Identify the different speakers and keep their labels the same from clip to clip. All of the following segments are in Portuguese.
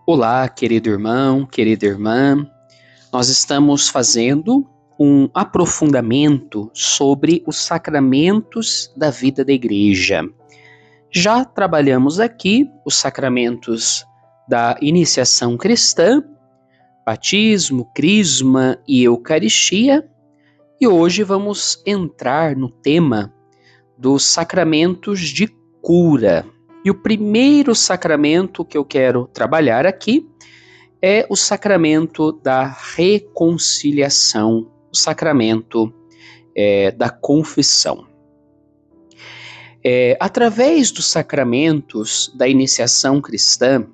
Speaker 1: Olá, querido irmão, querida irmã. Nós estamos fazendo um aprofundamento sobre os sacramentos da vida da igreja. Já trabalhamos aqui os sacramentos da iniciação cristã, batismo, crisma e eucaristia, e hoje vamos entrar no tema dos sacramentos de cura. E o primeiro sacramento que eu quero trabalhar aqui é o sacramento da reconciliação, o sacramento da confissão. Através dos sacramentos da iniciação cristã,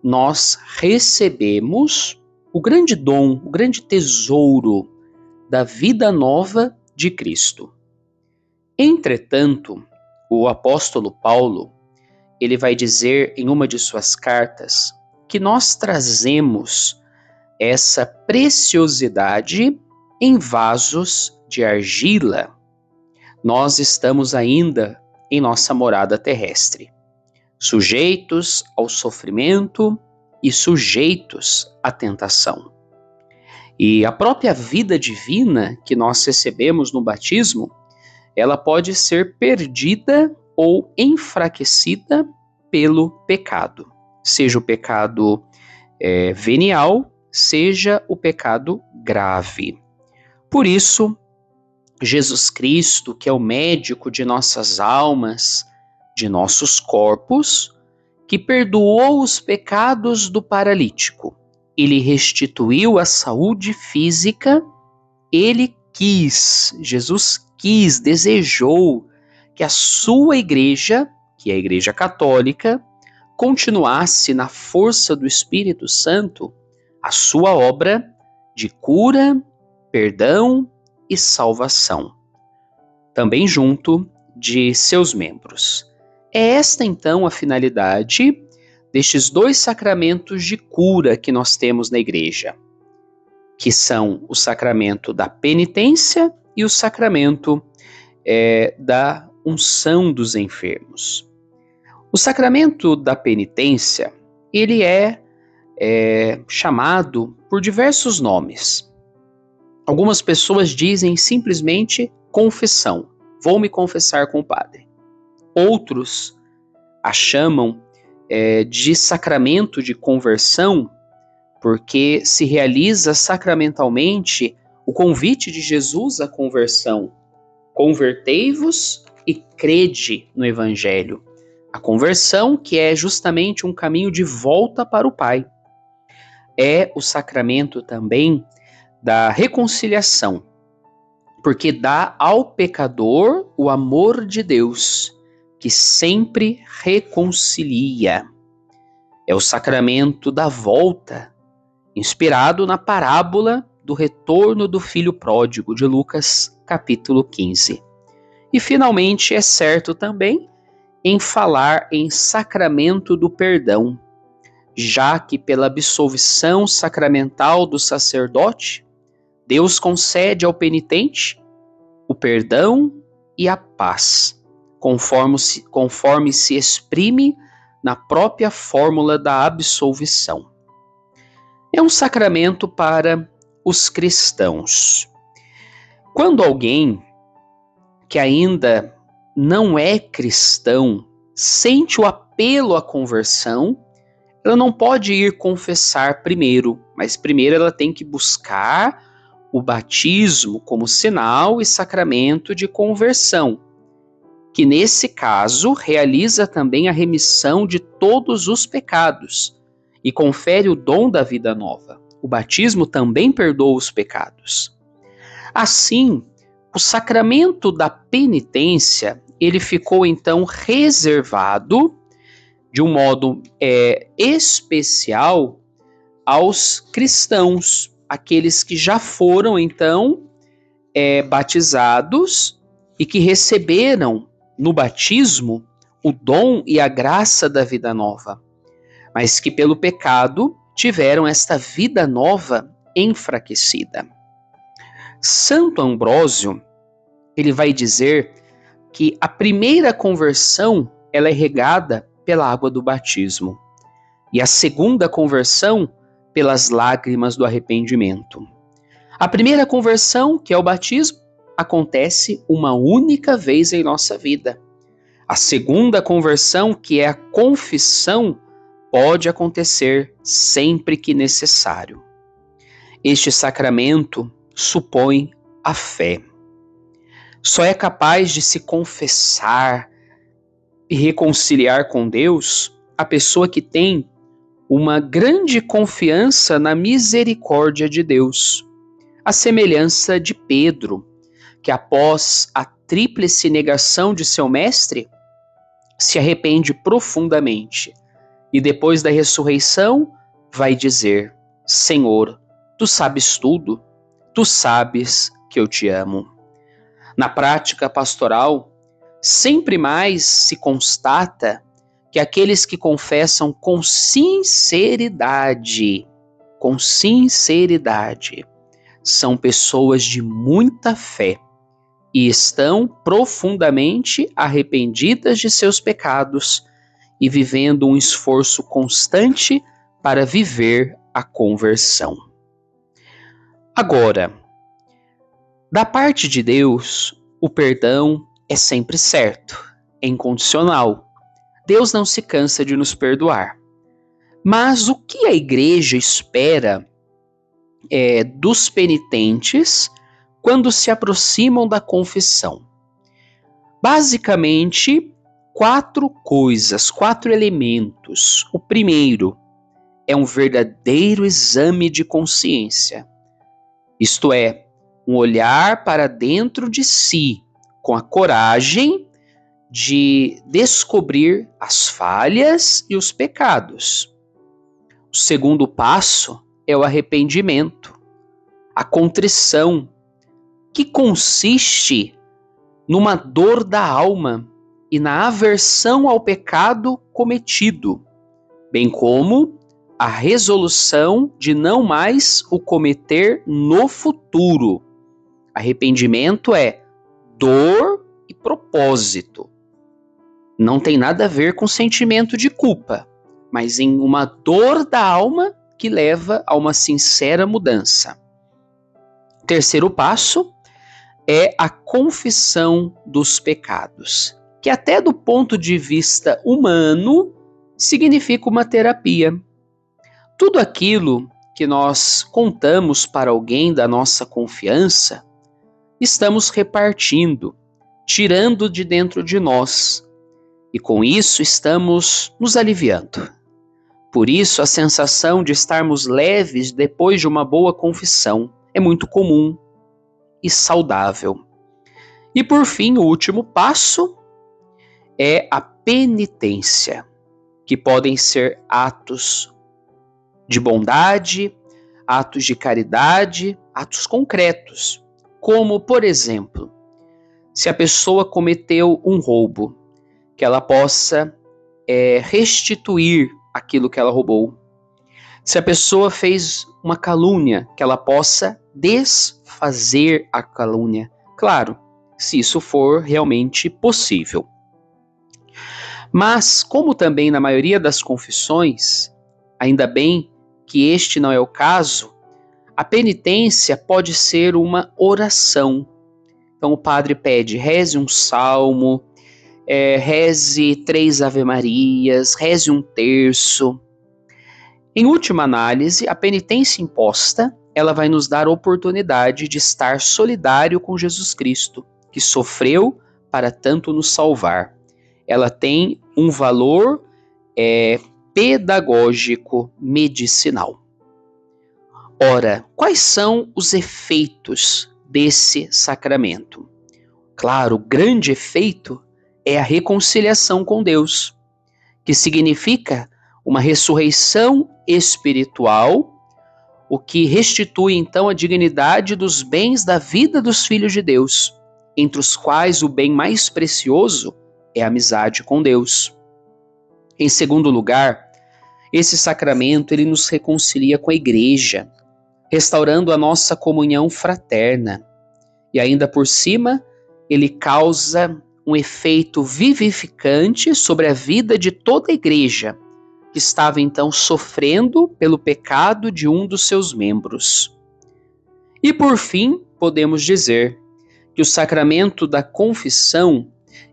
Speaker 1: nós recebemos o grande dom, o grande tesouro da vida nova de Cristo. Entretanto, o apóstolo Paulo, ele vai dizer em uma de suas cartas que nós trazemos essa preciosidade em vasos de argila. Nós estamos ainda em nossa morada terrestre, sujeitos ao sofrimento e sujeitos à tentação. E a própria vida divina que nós recebemos no batismo, ela pode ser perdida ou enfraquecida pelo pecado. Seja o pecado venial, seja o pecado grave. Por isso, Jesus Cristo, que é o médico de nossas almas, de nossos corpos, que perdoou os pecados do paralítico, ele restituiu a saúde física, Jesus quis, desejou que a sua igreja, que é a Igreja Católica, continuasse na força do Espírito Santo a sua obra de cura, perdão e salvação, também junto de seus membros. É esta então a finalidade destes dois sacramentos de cura que nós temos na igreja, que são o sacramento da penitência e o sacramento da unção dos enfermos. O sacramento da penitência, ele é chamado por diversos nomes. Algumas pessoas dizem simplesmente confissão, vou me confessar com o padre. Outros a chamam de sacramento de conversão, porque se realiza sacramentalmente o convite de Jesus à conversão. Convertei-vos e crede no Evangelho. A conversão, que é justamente um caminho de volta para o Pai. É o sacramento também da reconciliação, porque dá ao pecador o amor de Deus, que sempre reconcilia. É o sacramento da volta, inspirado na parábola do retorno do filho pródigo, de Lucas, capítulo 15. E, finalmente, é certo também em falar em sacramento do perdão, já que pela absolvição sacramental do sacerdote, Deus concede ao penitente o perdão e a paz, conforme se exprime na própria fórmula da absolvição. É um sacramento para os cristãos. Quando alguém que ainda não é cristão sente o apelo à conversão, ela não pode ir confessar primeiro, mas primeiro ela tem que buscar o batismo como sinal e sacramento de conversão, que nesse caso realiza também a remissão de todos os pecados e confere o dom da vida nova. O batismo também perdoa os pecados. Assim, o sacramento da penitência, ele ficou então reservado de um modo especial aos cristãos, aqueles que já foram então batizados e que receberam no batismo o dom e a graça da vida nova, mas que pelo pecado tiveram esta vida nova enfraquecida. Santo Ambrósio, ele vai dizer que a primeira conversão ela é regada pela água do batismo. E a segunda conversão pelas lágrimas do arrependimento. A primeira conversão, que é o batismo, acontece uma única vez em nossa vida. A segunda conversão, que é a confissão, pode acontecer sempre que necessário. Este sacramento supõe a fé. Só é capaz de se confessar e reconciliar com Deus a pessoa que tem uma grande confiança na misericórdia de Deus. A semelhança de Pedro, que após a tríplice negação de seu mestre, se arrepende profundamente e depois da ressurreição vai dizer: Senhor, tu sabes tudo, tu sabes que eu te amo. Na prática pastoral, sempre mais se constata que aqueles que confessam com sinceridade, são pessoas de muita fé e estão profundamente arrependidas de seus pecados e vivendo um esforço constante para viver a conversão. Agora, da parte de Deus, o perdão é sempre certo, é incondicional. Deus não se cansa de nos perdoar. Mas o que a igreja espera dos penitentes quando se aproximam da confissão? Basicamente, 4 coisas, 4 elementos. O primeiro é um verdadeiro exame de consciência. Isto é, um olhar para dentro de si, com a coragem de descobrir as falhas e os pecados. O segundo passo é o arrependimento, a contrição, que consiste numa dor da alma e na aversão ao pecado cometido, bem como a resolução de não mais o cometer no futuro. Arrependimento é dor e propósito. Não tem nada a ver com sentimento de culpa, mas em uma dor da alma que leva a uma sincera mudança. O terceiro passo é a confissão dos pecados, que até do ponto de vista humano significa uma terapia. Tudo aquilo que nós contamos para alguém da nossa confiança, estamos repartindo, tirando de dentro de nós. E com isso estamos nos aliviando. Por isso a sensação de estarmos leves depois de uma boa confissão é muito comum e saudável. E por fim, o último passo é a penitência, que podem ser atos de bondade, atos de caridade, atos concretos, como, por exemplo, se a pessoa cometeu um roubo, que ela possa restituir aquilo que ela roubou. Se a pessoa fez uma calúnia, que ela possa desfazer a calúnia. Claro, se isso for realmente possível. Mas, como também na maioria das confissões, ainda bem que este não é o caso, a penitência pode ser uma oração. Então o padre pede, reze um salmo, reze 3 Ave-Marias, reze um terço. Em última análise, a penitência imposta, ela vai nos dar a oportunidade de estar solidário com Jesus Cristo, que sofreu para tanto nos salvar. Ela tem um valor pedagógico, medicinal. Ora, quais são os efeitos desse sacramento? Claro, o grande efeito é a reconciliação com Deus, que significa uma ressurreição espiritual, o que restitui então a dignidade dos bens da vida dos filhos de Deus, entre os quais o bem mais precioso é a amizade com Deus. Em segundo lugar, esse sacramento ele nos reconcilia com a igreja, restaurando a nossa comunhão fraterna. E ainda por cima, ele causa um efeito vivificante sobre a vida de toda a igreja, que estava então sofrendo pelo pecado de um dos seus membros. E por fim, podemos dizer que o sacramento da confissão,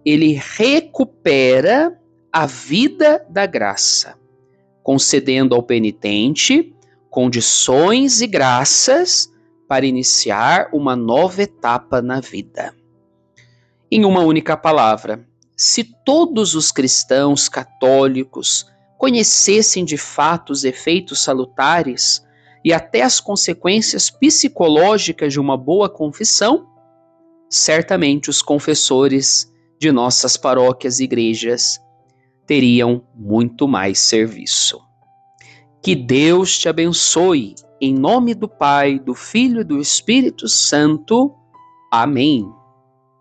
Speaker 1: ele recupera a vida da graça, concedendo ao penitente condições e graças para iniciar uma nova etapa na vida. Em uma única palavra, se todos os cristãos católicos conhecessem de fato os efeitos salutares e até as consequências psicológicas de uma boa confissão, certamente os confessores de nossas paróquias e igrejas teriam muito mais serviço. Que Deus te abençoe, em nome do Pai, do Filho e do Espírito Santo. Amém.